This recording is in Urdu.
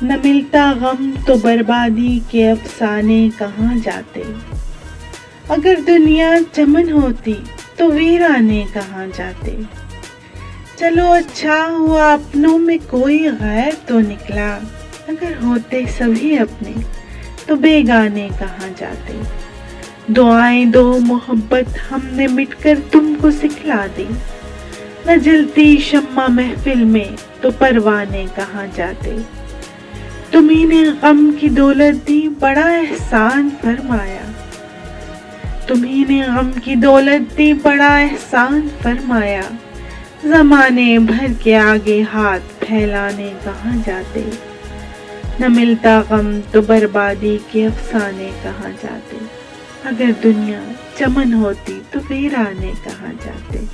نہ ملتا غم تو بربادی کے افسانے کہاں جاتے، اگر دنیا چمن ہوتی تو ویرانے کہاں جاتے۔ چلو اچھا ہوا اپنوں میں کوئی غیر تو نکلا، اگر ہوتے سبھی اپنے تو بیگانے کہاں جاتے۔ دعائیں دو محبت ہم نے مٹ کر تم کو سکھلا دی، نہ جلتی شمع محفل میں تو پروانے کہاں جاتے۔ تمہیں نے غم کی دولت دی بڑا احسان فرمایا، تمہیں نے غم کی دولت دی بڑا احسان فرمایا، زمانے بھر کے آگے ہاتھ پھیلانے کہاں جاتے۔ نہ ملتا غم تو بربادی کے افسانے کہاں جاتے، اگر دنیا چمن ہوتی تو ویرانے کہاں جاتے۔